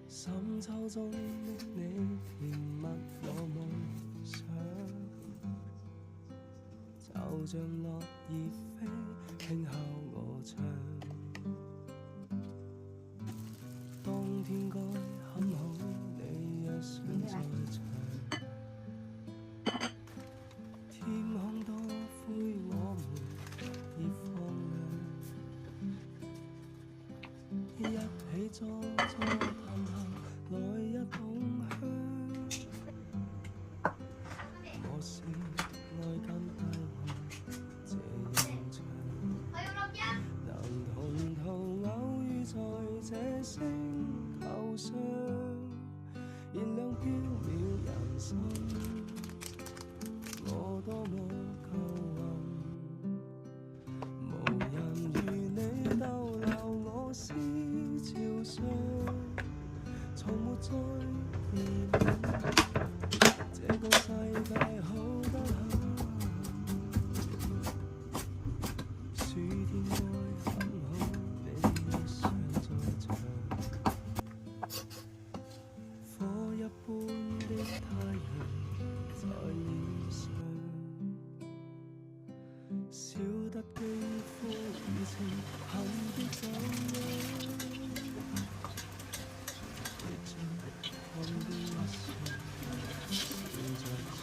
深秋中的你甜蜜我夢想，就像落葉飛輕敲我窗。當天該很好，你若想再長，天空多灰，我們已放亮，一起坐坐談談，來一桶香。我是愛跟大夢這樣長，能同途偶遇在這星球上，燃亮飄渺人生。我多麼夠運，無人如你逗留我思潮上，從沒再疑問，這個世界好得很。暑天愛很好，你若想再長，火一般的太陽在臉上，笑得肌膚已情痕的走樣，一張看的一瞬正在唱。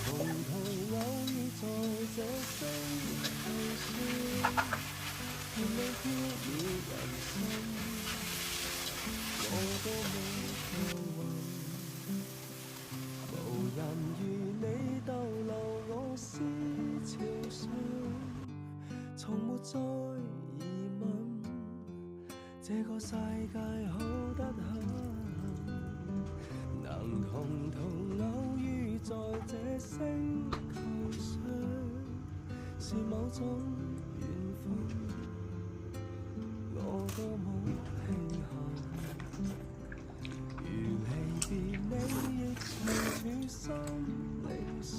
同途偶遇在這星球上，燃亮飄渺人生。我多麼夠運，無人如你逗留我思潮上，從沒再疑問，這個世界好得很。能同途偶遇在這星球上，是某種緣分。我多麼慶幸，如離別你亦長處心理傷，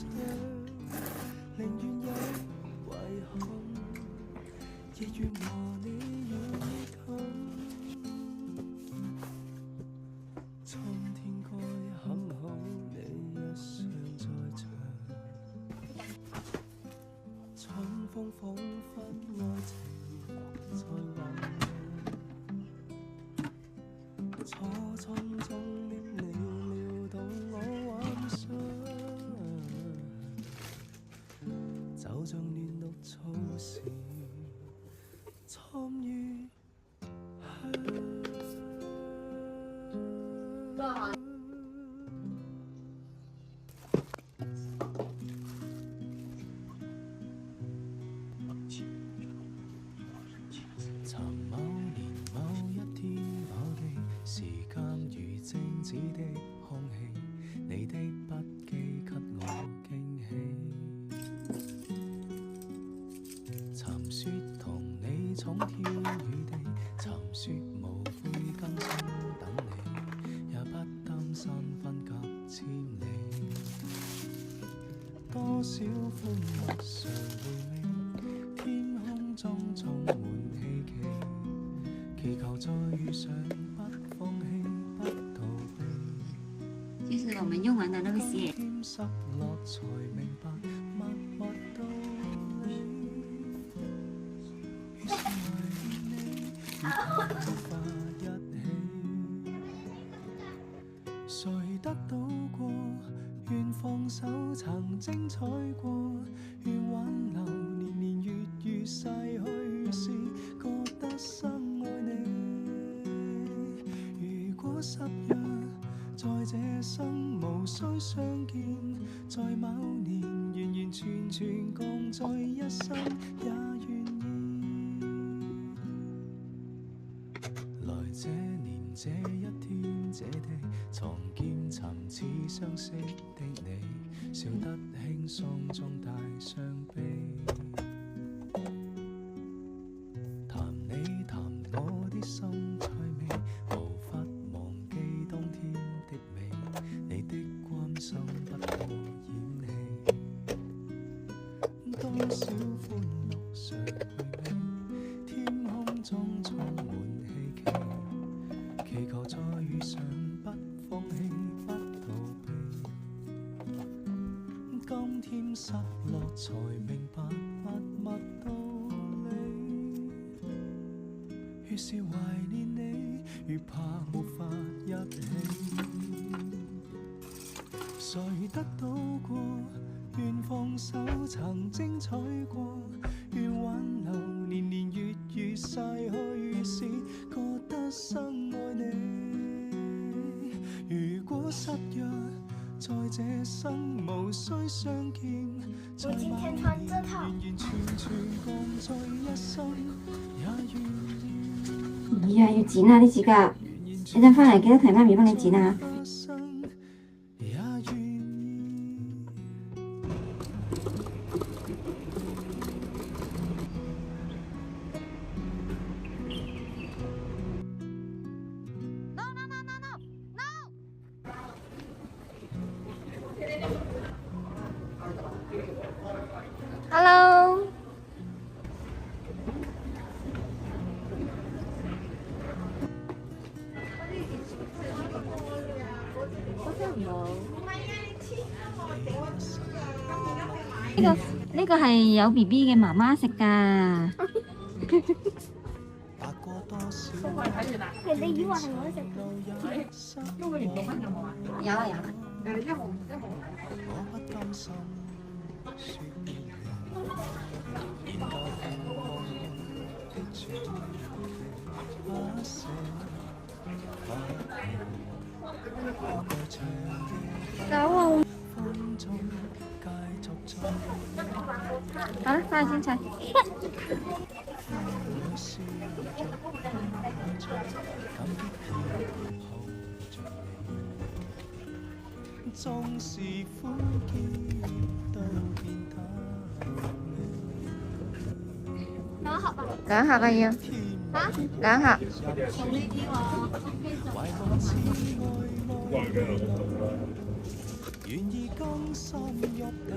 寧願有遺憾，亦願和你遠近。春天該很好，你若想再長，春風彷彿愛情在醖釀，初春中的你撩動我幻想，就像嫩綠草時參與香。曾某年某一天，我記時間如靜止的空氣，你的筆記給我驚喜。尋說同你闖跳雨地，尋說無悔更新等你，也不擔心分隔千里。多少歡樂常回味，天空中充滿希冀，祈求再遇上，不放棄，不逃避。就是我們用完的那個鞋。添失落才明白，默默到你，於是為你，而頭髮一起。誰得到過？願放手，曾精彩過。願挽留，年年月月逝去時，覺得深愛你。如果十日，在這生無需相見，在某年完完全全共在一生，也願意。藏劍尋似相識的你，笑得輕鬆中帶傷悲。談你談我的心趣味，無法忘記當天的美，你的關心不可掩飾。多少歡樂常回味，天空中充滿希冀，祈求再遇上不放棄不逃避。今天失落才明白默默道理，越是懷念你，越怕沒法一起。誰得到過？願放手曾精彩過，願挽留年年月月逝去時，覺得生愛你。如果失約，在這生無需相見，在晚年完完全全共聚一生，也願意。咦呀，要剪啊啲指甲！一陣翻嚟記得提媽咪幫你剪啊！Hello， 呢個係有 BB 嘅媽媽食㗎。係你以為係我食？有啊有啊。走啊！好啦，翻去先拆。兩盒啊要。嚇？兩盒。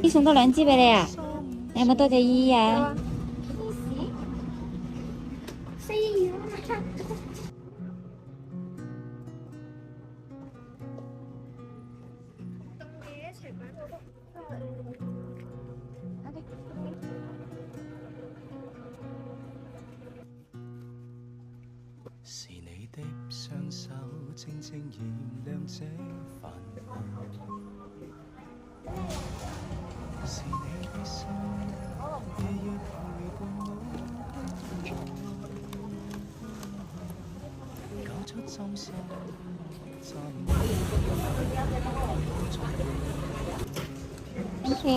姨送多2支俾你啊！你有冇多謝姨啊？是你的雙手靜靜燃亮這繁華，是你的心夜夜陪伴我，搞出針心Thank you。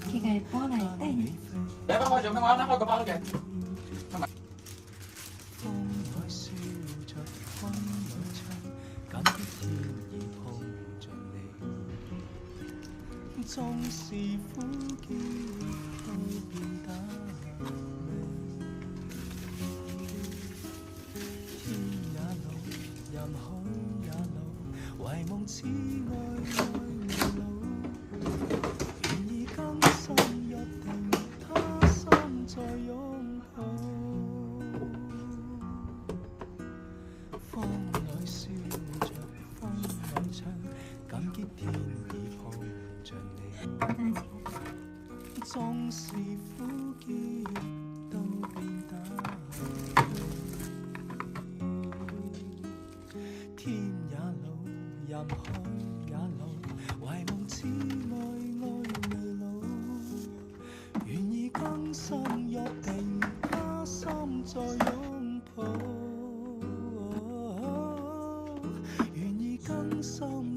佢嘅波嚟的。你開開做咩玩啦？開個包嘅。縱是苦澀都變得天也老，人海也老，遺夢此愛愛未老，願意更深約定，他心再擁抱，風裏笑着，風裏唱，感激天意抱着你。縱是苦澀都變得天也老，人海也老，遺夢此愛愛未老，願意更深約定，他心再擁抱，願意更深